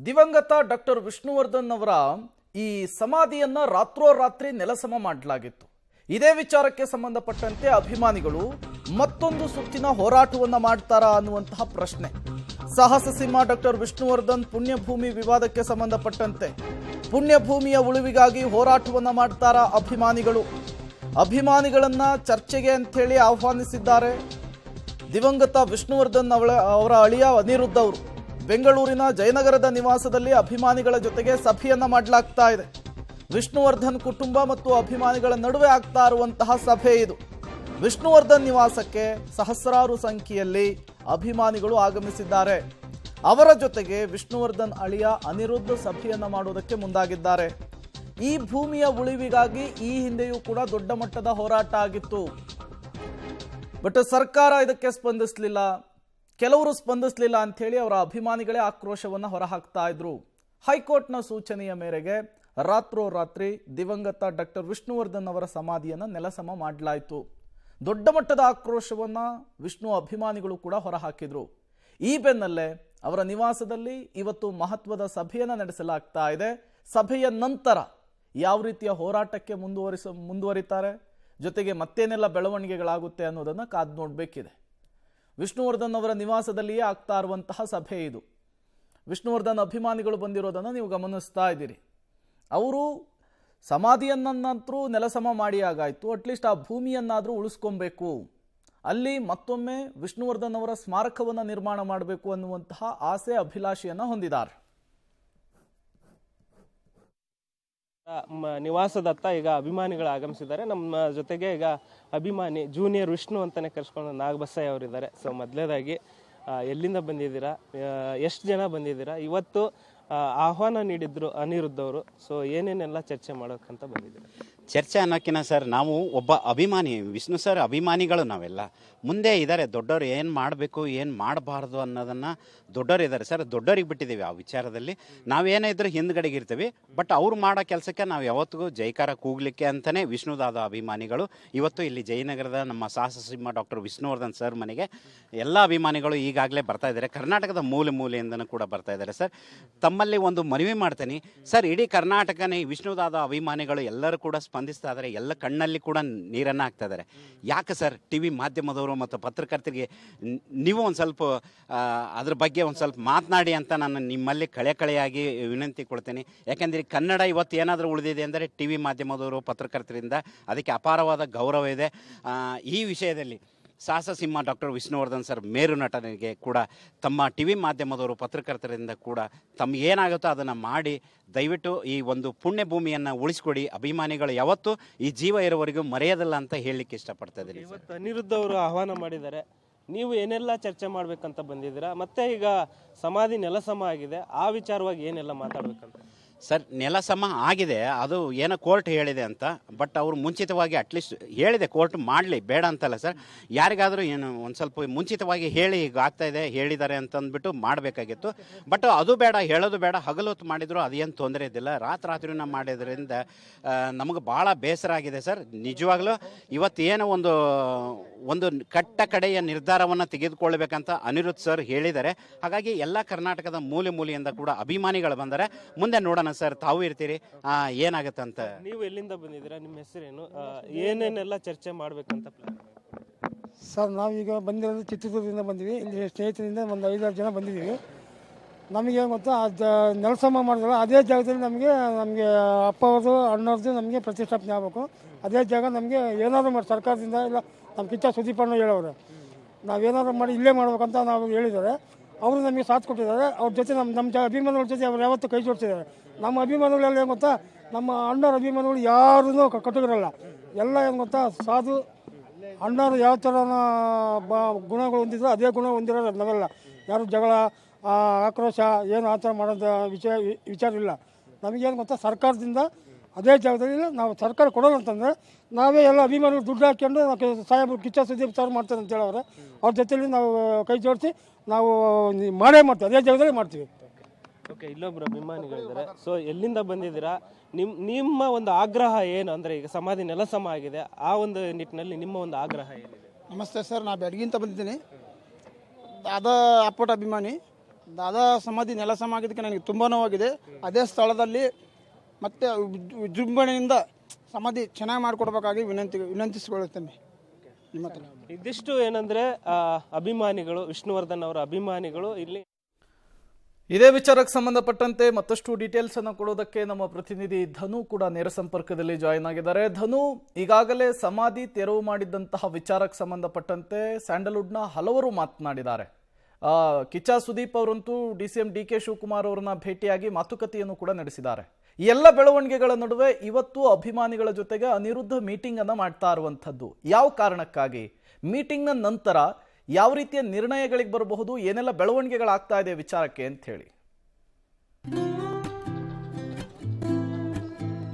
ದಿವಂಗತ ಡಾಕ್ಟರ್ ವಿಷ್ಣುವರ್ಧನ್ ಅವರ ಈ ಸಮಾಧಿಯನ್ನ ರಾತ್ರೋರಾತ್ರಿ ನೆಲಸಮ ಮಾಡಲಾಗಿತ್ತು. ಇದೇ ವಿಚಾರಕ್ಕೆ ಸಂಬಂಧಪಟ್ಟಂತೆ ಅಭಿಮಾನಿಗಳು ಮತ್ತೊಂದು ಸುತ್ತಿನ ಹೋರಾಟವನ್ನ ಮಾಡ್ತಾರಾ ಅನ್ನುವಂತಹ ಪ್ರಶ್ನೆ. ಸಾಹಸ ಸಿಂಹ ಡಾಕ್ಟರ್ ವಿಷ್ಣುವರ್ಧನ್ ಪುಣ್ಯಭೂಮಿ ವಿವಾದಕ್ಕೆ ಸಂಬಂಧಪಟ್ಟಂತೆ ಪುಣ್ಯಭೂಮಿಯ ಉಳಿವಿಗಾಗಿ ಹೋರಾಟವನ್ನ ಮಾಡ್ತಾರಾ ಅಭಿಮಾನಿಗಳನ್ನ ಚರ್ಚೆಗೆ ಅಂತ ಹೇಳಿ ಆಹ್ವಾನಿಸಿದ್ದಾರೆ. ದಿವಂಗತ ವಿಷ್ಣುವರ್ಧನ್ ಅವರ ಅಳಿಯ ಅನಿರುದ್ಧ ಅವರು ಬೆಂಗಳೂರಿನ ಜಯನಗರದ ನಿವಾಸದಲ್ಲಿ ಅಭಿಮಾನಿಗಳ ಜೊತೆಗೆ ಸಭೆಯನ್ನ ಮಾಡಲಾಗ್ತಾ ಇದೆ. ವಿಷ್ಣುವರ್ಧನ್ ಕುಟುಂಬ ಮತ್ತು ಅಭಿಮಾನಿಗಳ ನಡುವೆ ಆಗ್ತಾ ಇರುವಂತಹ ಸಭೆ ಇದು. ವಿಷ್ಣುವರ್ಧನ್ ನಿವಾಸಕ್ಕೆ ಸಹಸ್ರಾರು ಸಂಖ್ಯೆಯಲ್ಲಿ ಅಭಿಮಾನಿಗಳು ಆಗಮಿಸಿದ್ದಾರೆ. ಅವರ ಜೊತೆಗೆ ವಿಷ್ಣುವರ್ಧನ್ ಅಳಿಯ ಅನಿರುದ್ಧ ಸಭೆಯನ್ನ ಮಾಡುವುದಕ್ಕೆ ಮುಂದಾಗಿದ್ದಾರೆ. ಈ ಭೂಮಿಯ ಉಳಿವಿಗಾಗಿ ಈ ಹಿಂದೆಯೂ ಕೂಡ ದೊಡ್ಡ ಮಟ್ಟದ ಹೋರಾಟ ಆಗಿತ್ತು. ಬಟ್ ಸರ್ಕಾರ ಇದಕ್ಕೆ ಸ್ಪಂದಿಸಲಿಲ್ಲ, ಕೆಲವರು ಸ್ಪಂದಿಸಲಿಲ್ಲ ಅಂಥೇಳಿ ಅವರ ಅಭಿಮಾನಿಗಳೇ ಆಕ್ರೋಶವನ್ನು ಹೊರಹಾಕ್ತಾ ಇದ್ರು. ಹೈಕೋರ್ಟ್ನ ಸೂಚನೆಯ ಮೇರೆಗೆ ರಾತ್ರೋರಾತ್ರಿ ದಿವಂಗತ ಡಾಕ್ಟರ್ ವಿಷ್ಣುವರ್ಧನ್ ಅವರ ಸಮಾಧಿಯನ್ನು ನೆಲಸಮ ಮಾಡಲಾಯಿತು. ದೊಡ್ಡ ಮಟ್ಟದ ಆಕ್ರೋಶವನ್ನು ವಿಷ್ಣು ಅಭಿಮಾನಿಗಳು ಕೂಡ ಹೊರಹಾಕಿದ್ರು. ಈ ಬೆನ್ನಲ್ಲೇ ಅವರ ನಿವಾಸದಲ್ಲಿ ಇವತ್ತು ಮಹತ್ವದ ಸಭೆಯನ್ನು ನಡೆಸಲಾಗ್ತಾ ಇದೆ. ಸಭೆಯ ನಂತರ ಯಾವ ರೀತಿಯ ಹೋರಾಟಕ್ಕೆ ಮುಂದುವರಿತಾರೆ, ಜೊತೆಗೆ ಮತ್ತೇನೆಲ್ಲ ಬೆಳವಣಿಗೆಗಳಾಗುತ್ತೆ ಅನ್ನೋದನ್ನು ಕಾದು ನೋಡಬೇಕಿದೆ. ವಿಷ್ಣುವರ್ಧನ್ ಅವರ ನಿವಾಸದಲ್ಲಿಯೇ ಆಗ್ತಾ ಇರುವಂತಹ ಸಭೆ ಇದು. ವಿಷ್ಣುವರ್ಧನ್ ಅಭಿಮಾನಿಗಳು ಬಂದಿರೋದನ್ನು ನೀವು ಗಮನಿಸ್ತಾ ಇದ್ದೀರಿ. ಅವರು ಸಮಾಧಿಯನ್ನಂತರೂ ನೆಲಸಮ ಮಾಡಿ ಆಗಾಯಿತು, ಅಟ್ಲೀಸ್ಟ್ ಆ ಭೂಮಿಯನ್ನಾದರೂ ಉಳಿಸ್ಕೊಬೇಕು, ಅಲ್ಲಿ ಮತ್ತೊಮ್ಮೆ ವಿಷ್ಣುವರ್ಧನ್ ಅವರ ಸ್ಮಾರಕವನ್ನು ನಿರ್ಮಾಣ ಮಾಡಬೇಕು ಅನ್ನುವಂತಹ ಆಸೆ ಅಭಿಲಾಷೆಯನ್ನು ಹೊಂದಿದ್ದಾರೆ. ನಿವಾಸದತ್ತ ಈಗ ಅಭಿಮಾನಿಗಳು ಆಗಮಿಸಿದ್ದಾರೆ. ನಮ್ಮ ಜೊತೆಗೆ ಈಗ ಅಭಿಮಾನಿ ಜೂನಿಯರ್ ವಿಷ್ಣು ಅಂತಾನೆ ಕರೆಸ್ಕೊಂಡು ನಾಗಬಸಯ್ಯ ಅವರಿದ್ದಾರೆ. ಸೊ ಮೊದಲನೇದಾಗಿ ಎಲ್ಲಿಂದ ಬಂದಿದ್ದೀರಾ, ಎಷ್ಟು ಜನ ಬಂದಿದ್ದೀರಾ, ಇವತ್ತು ಆಹ್ವಾನ ನೀಡಿದ್ರು ಅನಿರುದ್ಧ ಅವರು, ಸೊ ಏನೇನೆಲ್ಲ ಚರ್ಚೆ ಮಾಡೋಕ್ಕಂತ ಬಂದಿದ್ದೀರಾ? ಚರ್ಚೆ ಅನ್ನೋಕ್ಕಿಂತ ಸರ್, ನಾವು ಒಬ್ಬ ಅಭಿಮಾನಿ, ವಿಷ್ಣು ಸರ್ ಅಭಿಮಾನಿಗಳು ನಾವೆಲ್ಲ. ಮುಂದೆ ಇದ್ದಾರೆ ದೊಡ್ಡವರು, ಏನು ಮಾಡಬೇಕು ಏನು ಮಾಡಬಾರ್ದು ಅನ್ನೋದನ್ನು ದೊಡ್ಡವರು ಇದ್ದಾರೆ ಸರ್. ದೊಡ್ಡವ್ರಿಗೆ ಬಿಟ್ಟಿದ್ದೀವಿ ಆ ವಿಚಾರದಲ್ಲಿ. ನಾವೇನೇ ಇದ್ರೂ ಹಿಂದ್ಗಡೆಗೆ ಇರ್ತೀವಿ, ಬಟ್ ಅವ್ರು ಮಾಡೋ ಕೆಲಸಕ್ಕೆ ನಾವು ಯಾವತ್ತಿಗೂ ಜೈಕಾರ ಕೂಗ್ಲಿಕ್ಕೆ ಅಂತಲೇ ವಿಷ್ಣುದಾದ ಅಭಿಮಾನಿಗಳು ಇವತ್ತು ಇಲ್ಲಿ ಜಯನಗರದ ನಮ್ಮ ಸಾಹಸ ಸಿಂಹ ಡಾಕ್ಟರ್ ವಿಷ್ಣುವರ್ಧನ್ ಸರ್ ಮನೆಗೆ ಎಲ್ಲ ಅಭಿಮಾನಿಗಳು ಈಗಾಗಲೇ ಬರ್ತಾ ಇದ್ದಾರೆ. ಕರ್ನಾಟಕದ ಮೂಲೆಯಿಂದನೂ ಕೂಡ ಬರ್ತಾ ಇದ್ದಾರೆ ಸರ್. ತಮ್ಮಲ್ಲಿ ಒಂದು ಮನವಿ ಮಾಡ್ತೀನಿ ಸರ್, ಇಡೀ ಕರ್ನಾಟಕನೇ ವಿಷ್ಣುದಾದ ಅಭಿಮಾನಿಗಳು ಎಲ್ಲರೂ ಕೂಡ ಸ್ಪಂದಿಸ್ತಾ ಇದ್ದಾರೆ, ಎಲ್ಲ ಕಣ್ಣಲ್ಲಿ ಕೂಡ ನೀರನ್ನು ಹಾಕ್ತಾ ಇದ್ದಾರೆ. ಯಾಕೆ ಸರ್ ಟಿವಿ ಮಾಧ್ಯಮದವರು ಮತ್ತು ಪತ್ರಕರ್ತರಿಗೆ ನೀವು ಒಂದು ಸ್ವಲ್ಪ ಅದ್ರ ಬಗ್ಗೆ ಒಂದು ಸ್ವಲ್ಪ ಮಾತನಾಡಿ ಅಂತ ನಾನು ನಿಮ್ಮಲ್ಲಿ ಕಳೆಯಾಗಿ ವಿನಂತಿ ಕೊಡ್ತೇನೆ. ಯಾಕೆಂದರೆ ಕನ್ನಡ ಇವತ್ತು ಏನಾದರೂ ಉಳಿದಿದೆ ಅಂದರೆ ಟಿವಿ ಮಾಧ್ಯಮದವರು ಪತ್ರಕರ್ತರಿಂದ ಅದಕ್ಕೆ ಅಪಾರವಾದ ಗೌರವ ಇದೆ. ಈ ವಿಷಯದಲ್ಲಿ ಸಾಹಸ ಸಿಂಹ ಡಾಕ್ಟರ್ ವಿಷ್ಣುವರ್ಧನ್ ಸರ್ ಮೇರು ನಟನಿಗೆ ಕೂಡ ತಮ್ಮ ಟಿವಿ ಮಾಧ್ಯಮದವರು ಪತ್ರಕರ್ತರಿಂದ ಕೂಡ ತಮಗೇನಾಗುತ್ತೋ ಅದನ್ನು ಮಾಡಿ ದಯವಿಟ್ಟು ಈ ಒಂದು ಪುಣ್ಯ ಭೂಮಿಯನ್ನು ಉಳಿಸ್ಕೊಡಿ. ಅಭಿಮಾನಿಗಳು ಯಾವತ್ತೂ ಈ ಜೀವ ಇರೋವರೆಗೂ ಮರೆಯೋದಿಲ್ಲ ಅಂತ ಹೇಳಲಿಕ್ಕೆ ಇಷ್ಟಪಡ್ತಾ ಇದ್ದೀನಿ. ಇವತ್ತು ಅನಿರುದ್ಧ ಅವರು ಆಹ್ವಾನ ಮಾಡಿದ್ದಾರೆ, ನೀವು ಏನೆಲ್ಲ ಚರ್ಚೆ ಮಾಡ್ಬೇಕಂತ ಬಂದಿದ್ದೀರಾ? ಮತ್ತೆ ಈಗ ಸಮಾಧಿ ನೆಲಸಮ ಆಗಿದೆ, ಆ ವಿಚಾರವಾಗಿ ಏನೆಲ್ಲ ಮಾತಾಡ್ಬೇಕಂತ? ಸರ್, ನೆಲಸಮ ಆಗಿದೆ, ಅದು ಏನೋ ಕೋರ್ಟ್ ಹೇಳಿದೆ ಅಂತ. ಬಟ್ ಅವರು ಮುಂಚಿತವಾಗಿ ಅಟ್ಲೀಸ್ಟ್ ಹೇಳಿದೆ, ಕೋರ್ಟ್ ಮಾಡಲಿ ಬೇಡ ಅಂತಲ್ಲ ಸರ್. ಯಾರಿಗಾದರೂ ಏನು ಒಂದು ಸ್ವಲ್ಪ ಮುಂಚಿತವಾಗಿ ಹೇಳಿ ಈಗ ಆಗ್ತಾಯಿದೆ ಹೇಳಿದ್ದಾರೆ ಅಂತಂದ್ಬಿಟ್ಟು ಮಾಡಬೇಕಾಗಿತ್ತು. ಬಟ್ ಅದು ಬೇಡ, ಹೇಳೋದು ಬೇಡ, ಹಗಲು ಹೊತ್ತು ಮಾಡಿದ್ರು ಅದೇನು ತೊಂದರೆ ಇದ್ದಿಲ್ಲ. ರಾತ್ರಿನ ಮಾಡಿದ್ರಿಂದ ನಮಗೆ ಭಾಳ ಬೇಸರ ಆಗಿದೆ ಸರ್. ನಿಜವಾಗ್ಲೂ ಇವತ್ತೇನೋ ಒಂದು ಕಡೆಯ ನಿರ್ಧಾರವನ್ನು ತೆಗೆದುಕೊಳ್ಬೇಕಂತ ಅನಿರುದ್ಧ್ ಸರ್ ಹೇಳಿದ್ದಾರೆ. ಹಾಗಾಗಿ ಎಲ್ಲ ಕರ್ನಾಟಕದ ಮೂಲೆಯಿಂದ ಕೂಡ ಅಭಿಮಾನಿಗಳು ಬಂದರೆ ಮುಂದೆ ನೋಡೋಣ ಸರ್. ತಾವು ಇರ್ತೀರಿ, ಏನಾಗುತ್ತೆ ಅಂತ. ನೀವು ಎಲ್ಲಿಂದ ಬಂದಿದ್ದೀರಾ, ನಿಮ್ಮ ಹೆಸರೇನು, ಏನೇನೆಲ್ಲ ಚರ್ಚೆ ಮಾಡ್ಬೇಕಂತ ಪ್ಲಾನ್? ಸರ್, ನಾವೀಗ ಬಂದಿರೋದು ಚಿತ್ರದುರ್ಗದಿಂದ ಬಂದಿವಿ. ಇಲ್ಲಿ ಸ್ನೇಹಿತರಿಂದ ಒಂದು 5-6 ಜನ ಬಂದಿದ್ದೀವಿ. ನಮಗೆ ಗೊತ್ತಾ ನೆಲಸಮ ಮಾಡಿದ್ರೆ ಅದೇ ಜಾಗದಲ್ಲಿ ನಮಗೆ ಅಪ್ಪ ಅವ್ರದ್ದು ಅಣ್ಣವ್ರದ್ದು ನಮಗೆ ಪ್ರತಿಷ್ಠಾಪನೆ ಆಗಬೇಕು. ಅದೇ ಜಾಗ ನಮಗೆ ಏನಾದರೂ ಮಾಡಿ ಸರ್ಕಾರದಿಂದ ಇಲ್ಲ ನಮ್ಮ ಕಿಚ್ಚ ಸುದೀಪಣ್ಣ ಹೇಳೋರು ನಾವೇನಾದ್ರು ಮಾಡಿ ಇಲ್ಲೇ ಮಾಡ್ಬೇಕಂತ ನಾವು ಹೇಳಿದ್ದಾರೆ. ಅವರು ನಮಗೆ ಸಾಥ್ ಕೊಟ್ಟಿದ್ದಾರೆ. ಅವ್ರ ಜೊತೆ ನಮ್ಮ ಅಭಿಮಾನಿಗಳ ಜೊತೆ ಅವ್ರು ಯಾವತ್ತೂ ಕೈ ಜೋಡಿಸಿದ್ದಾರೆ. ನಮ್ಮ ಅಭಿಮಾನಿಗಳೆಲ್ಲ ಏನು ಗೊತ್ತಾ, ನಮ್ಮ ಅಣ್ಣವ್ರ ಅಭಿಮಾನಿಗಳು ಯಾರೂ ಕಟ್ಟುಗಿರಲ್ಲ. ಎಲ್ಲ ಏನು ಗೊತ್ತಾ, ಸಾಧು ಅಣ್ಣವ್ರು ಯಾವ ಥರ ಗುಣಗಳು ಹೊಂದಿದ್ರು ಅದೇ ಗುಣ ಹೊಂದಿರೋದು ನಾವೆಲ್ಲ. ಯಾರು ಜಗಳ ಆಕ್ರೋಶ ಏನು ಆ ಥರ ಮಾಡೋದು ವಿಚಾರ ಇಲ್ಲ. ನಮಗೇನು ಗೊತ್ತಾ, ಸರ್ಕಾರದಿಂದ ಅದೇ ಜಾಗದಲ್ಲಿ ನಾವು ಸರ್ಕಾರ ಕೊಡೋಲ್ಲ ಅಂತಂದರೆ ನಾವೇ ಎಲ್ಲ ಅಭಿಮಾನಿಗಳು ದುಡ್ಡು ಹಾಕ್ಕೊಂಡು ಸಾಹೇಬರು ಕಿಚ್ಚ ಸುದೀಪ್ ಸರ್ ಮಾಡ್ತಾರೆ ಅಂತ ಹೇಳೋರು. ಅವ್ರ ಜೊತೆಲಿ ನಾವು ಕೈ ಜೋಡಿಸಿ ನಾವು ಮಾಡೇ ಮಾಡ್ತೀವಿ, ಅದೇ ಜಾಗದಲ್ಲಿ ಮಾಡ್ತೀವಿ. ಓಕೆ, ಇಲ್ಲೊಬ್ರು ಅಭಿಮಾನಿಗಳಿದ್ದಾರೆ. ಸೊ ಎಲ್ಲಿಂದ ಬಂದಿದ್ದೀರಾ, ನಿಮ್ಮ ಒಂದು ಆಗ್ರಹ ಏನು? ಅಂದರೆ ಈಗ ಸಮಾಧಿ ನೆಲಸಮ ಆಗಿದೆ, ಆ ಒಂದು ನಿಟ್ಟಿನಲ್ಲಿ ನಿಮ್ಮ ಒಂದು ಆಗ್ರಹ ಏನಿದೆ? ನಮಸ್ತೆ ಸರ್, ನಾನು ಬೆಳಗಿಂತ ಬಂದಿದ್ದೀನಿ. ಅದ ಅಪ್ಪಟ ಅಭಿಮಾನಿ. ದಾದಾ ಸಮಾಧಿ ನೆಲಸಮ ಆಗಿದ್ದಕ್ಕೆ ನನಗೆ ತುಂಬ ನೋವಾಗಿದೆ. ಅದೇ ಸ್ಥಳದಲ್ಲಿ ಮತ್ತೆ ವಿಜೃಂಭಣೆಯಿಂದ ಸಮಾಧಿ ಚೆನ್ನಾಗಿ ಮಾಡಿಕೊಡ್ಬೇಕಾಗಿ ವಿನಂತಿಸಿಕೊಳ್ಳುತ್ತೇನೆ ನಿಮ್ಮ ಹತ್ರ. ಇದಿಷ್ಟು ಏನಂದ್ರೆ ಅಭಿಮಾನಿಗಳು, ವಿಷ್ಣುವರ್ಧನ್ ಅವರ ಅಭಿಮಾನಿಗಳು ಇಲ್ಲಿ ಇದೇ ವಿಚಾರಕ್ಕೆ ಸಂಬಂಧಪಟ್ಟಂತೆ ಮತ್ತಷ್ಟು ಡೀಟೇಲ್ಸ್ ಅನ್ನು ಕೊಡೋದಕ್ಕೆ ನಮ್ಮ ಪ್ರತಿನಿಧಿ ಧನು ಕೂಡ ನೇರ ಸಂಪರ್ಕದಲ್ಲಿ ಜಾಯಿನ್ ಆಗಿದ್ದಾರೆ. ಧನು, ಈಗಾಗಲೇ ಸಮಾಧಿ ತೆರವು ಮಾಡಿದಂತಹ ವಿಚಾರಕ್ಕೆ ಸಂಬಂಧಪಟ್ಟಂತೆ ಸ್ಯಾಂಡಲ್ವುಡ್ನ ಹಲವರು ಮಾತನಾಡಿದ್ದಾರೆ. ಕಿಚ್ಚ ಸುದೀಪ್ ಅವರಂತೂ DCM DK ಶಿವಕುಮಾರ್ ಅವರನ್ನ ಭೇಟಿಯಾಗಿ ಮಾತುಕತೆಯನ್ನು ಕೂಡ ನಡೆಸಿದ್ದಾರೆ. ಈ ಎಲ್ಲ ಬೆಳವಣಿಗೆಗಳ ನಡುವೆ ಇವತ್ತು ಅಭಿಮಾನಿಗಳ ಜೊತೆಗೆ ಅನಿರುದ್ಧ ಮೀಟಿಂಗ್ ಅನ್ನ ಮಾಡ್ತಾ ಇರುವಂಥದ್ದು ಯಾವ ಕಾರಣಕ್ಕಾಗಿ, ಮೀಟಿಂಗ್ನ ನಂತರ ಯಾವ ರೀತಿಯ ನಿರ್ಣಯಗಳಿಗೆ ಬರಬಹುದು, ಏನೆಲ್ಲ ಬೆಳವಣಿಗೆಗಳಾಗ್ತಾ ಇದೆ ವಿಚಾರಕ್ಕೆ ಅಂತ ಹೇಳಿ.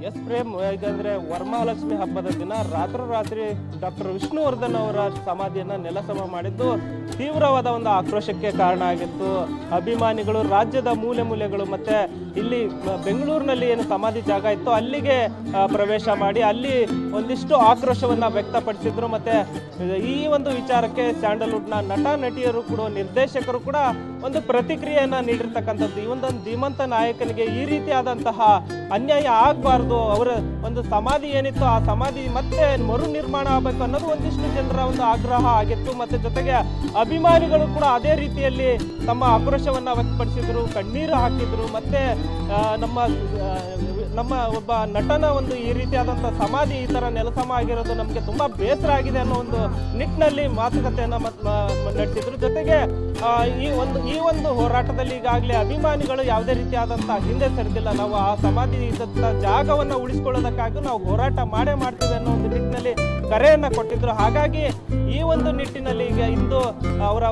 ಎಸ್ ಪ್ರೇಮ್, ಯಾಕಂದ್ರೆ ವರಮಹಾಲಕ್ಷ್ಮಿ ಹಬ್ಬದ ದಿನ ರಾತ್ರಿ ಡಾಕ್ಟರ್ ವಿಷ್ಣುವರ್ಧನ್ ಅವರ ಸಮಾಧಿಯನ್ನ ನೆಲಸಮ ಮಾಡಿದ್ದು ತೀವ್ರವಾದ ಒಂದು ಆಕ್ರೋಶಕ್ಕೆ ಕಾರಣ ಆಗಿತ್ತು. ಅಭಿಮಾನಿಗಳು ರಾಜ್ಯದ ಮೂಲೆ ಮೂಲೆಗಳು ಮತ್ತೆ ಇಲ್ಲಿ ಬೆಂಗಳೂರಿನಲ್ಲಿ ಏನು ಸಮಾಧಿ ಜಾಗ ಇತ್ತು ಅಲ್ಲಿಗೆ ಪ್ರವೇಶ ಮಾಡಿ ಅಲ್ಲಿ ಒಂದಿಷ್ಟು ಆಕ್ರೋಶವನ್ನ ವ್ಯಕ್ತಪಡಿಸಿದ್ರು. ಮತ್ತೆ ಈ ಒಂದು ವಿಚಾರಕ್ಕೆ ಸ್ಯಾಂಡಲ್ವುಡ್ನ ನಟ ನಟಿಯರು ಕೂಡ, ನಿರ್ದೇಶಕರು ಕೂಡ ಒಂದು ಪ್ರತಿಕ್ರಿಯೆಯನ್ನ ನೀಡಿರ್ತಕ್ಕಂಥದ್ದು. ಈ ಒಂದೊಂದು ಧೀಮಂತ ನಾಯಕನಿಗೆ ಈ ರೀತಿಯಾದಂತಹ ಅನ್ಯಾಯ ಆಗಬಾರ್ದು, ಅವರ ಒಂದು ಸಮಾಧಿ ಏನಿತ್ತು ಆ ಸಮಾಧಿ ಮತ್ತೆ ಮರು ನಿರ್ಮಾಣ ಆಗಬೇಕು ಅನ್ನೋದು ಒಂದಿಷ್ಟು ಜನರ ಒಂದು ಆಗ್ರಹ ಆಗಿತ್ತು. ಮತ್ತೆ ಜೊತೆಗೆ ಅಭಿಮಾನಿಗಳು ಕೂಡ ಅದೇ ರೀತಿಯಲ್ಲಿ ತಮ್ಮ ಆಕ್ರೋಶವನ್ನ ವ್ಯಕ್ತಪಡಿಸಿದ್ರು, ಕಣ್ಣೀರು ಹಾಕಿದ್ರು. ಮತ್ತೆ ನಮ್ಮ ಒಬ್ಬ ನಟನ ಒಂದು ಈ ರೀತಿಯಾದಂತಹ ಸಮಾಧಿ ಈ ತರ ನೆಲಸಮ ಆಗಿರೋದು ನಮ್ಗೆ ತುಂಬಾ ಬೇಸರ ಆಗಿದೆ ಅನ್ನೋ ಒಂದು ನಿಟ್ಟಿನಲ್ಲಿ ಮಾತುಕತೆಯನ್ನ ನಡೆಸಿದ್ರು. ಜೊತೆಗೆ ಈ ಒಂದು ಹೋರಾಟದಲ್ಲಿ ಈಗಾಗಲೇ ಅಭಿಮಾನಿಗಳು ಯಾವುದೇ ರೀತಿಯಾದಂತಹ ಹಿಂದೆ ಸರಿದಿಲ್ಲ. ನಾವು ಆ ಸಮಾಧಿ ಇದ್ದಂತ ಜಾಗವನ್ನ ಉಳಿಸ್ಕೊಳ್ಳೋದಕ್ಕಾಗಿ ನಾವು ಹೋರಾಟ ಮಾಡ್ತೇವೆ ಅನ್ನೋ ಒಂದು ನಿಟ್ಟಿನಲ್ಲಿ ಕರೆಯನ್ನ ಕೊಟ್ಟಿದ್ರು. ಹಾಗಾಗಿ ಈ ಒಂದು ನಿಟ್ಟಿನಲ್ಲಿ ಈಗ ಇಂದು ಅವರ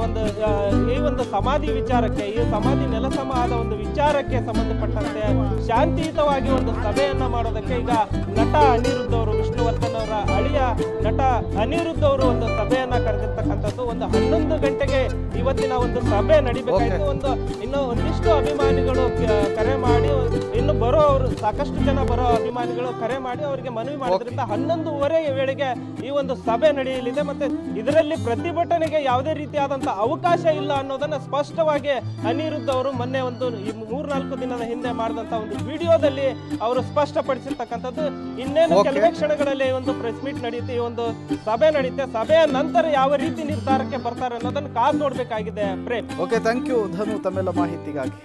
ಈ ಒಂದು ಸಮಾಧಿ ವಿಚಾರಕ್ಕೆ, ಈ ಸಮಾಧಿ ನೆಲಸಮ ಆದ ಒಂದು ವಿಚಾರಕ್ಕೆ ಸಂಬಂಧಪಟ್ಟಂತೆ ಶಾಂತಿಯುತವಾಗಿ ಒಂದು ಸಭೆಯನ್ನ ಮಾಡೋದಕ್ಕೆ ಈಗ ನಟ ಅನಿರುದ್ಧ ಅವರು, ವಿಷ್ಣುವರ್ಧನ್ ಅವರ ಅಳಿಯ ನಟ ಅನಿರುದ್ಧ ಅವರು ಒಂದು ಸಭೆಯನ್ನ ಕರೆದಿರ್ತಕ್ಕಂಥದ್ದು. ಒಂದು 11 ಗಂಟೆಗೆ ಇವತ್ತಿನ ಒಂದು ಸಭೆ ನಡಿಬೇಕಾಯ್ತು. ಇನ್ನು ಒಂದಿಷ್ಟು ಅಭಿಮಾನಿಗಳು ಕರೆ ಮಾಡಿ, ಇನ್ನು ಅವರು ಸಾಕಷ್ಟು ಜನ ಬರೋ ಅಭಿಮಾನಿಗಳು ಕರೆ ಮಾಡಿ ಅವರಿಗೆ ಮನವಿ ಮಾಡಿದ್ರಿಂದ 11:30 ವೇಳೆಗೆ ಈ ಒಂದು ಸಭೆ ನಡೆಯಲಿದೆ. ಮತ್ತೆ ಇದರಲ್ಲಿ ಪ್ರತಿಭಟನೆಗೆ ಯಾವುದೇ ರೀತಿಯಾದಂತಹ ಅವಕಾಶ ಇಲ್ಲ ಅನ್ನೋದನ್ನ ಸ್ಪಷ್ಟವಾಗಿ ಅನಿರುದ್ಧ ಅವರು ಮೊನ್ನೆ ಒಂದು 3-4 ದಿನದ ಹಿಂದೆ ಮಾಡಿದಂತ ಒಂದು ವಿಡಿಯೋದಲ್ಲಿ ಅವರು ಸ್ಪಷ್ಟಪಡಿಸಿರ್ತಕ್ಕಂಥದ್ದು. ಇನ್ನೇನು ಕೆಲವೇ ಕ್ಷಣಗಳಲ್ಲಿ ಒಂದು ಪ್ರೆಸ್ ಮೀಟ್ ನಡೆಯುತ್ತೆ, ಈ ಒಂದು ಸಭೆ ನಡೆಯುತ್ತೆ. ಸಭೆಯ ನಂತರ ಯಾವ ರೀತಿ ನಿರ್ಧಾರಕ್ಕೆ ಬರ್ತಾರೆ ಅನ್ನೋದನ್ನ ಕಾದು ನೋಡ್ಬೇಕಾಗಿದೆ. ಪ್ರೇಮ್. ಓಕೆ, ಥ್ಯಾಂಕ್ ಯು ಧನು ತಮ್ಮೆಲ್ಲ ಮಾಹಿತಿಗಾಗಿ.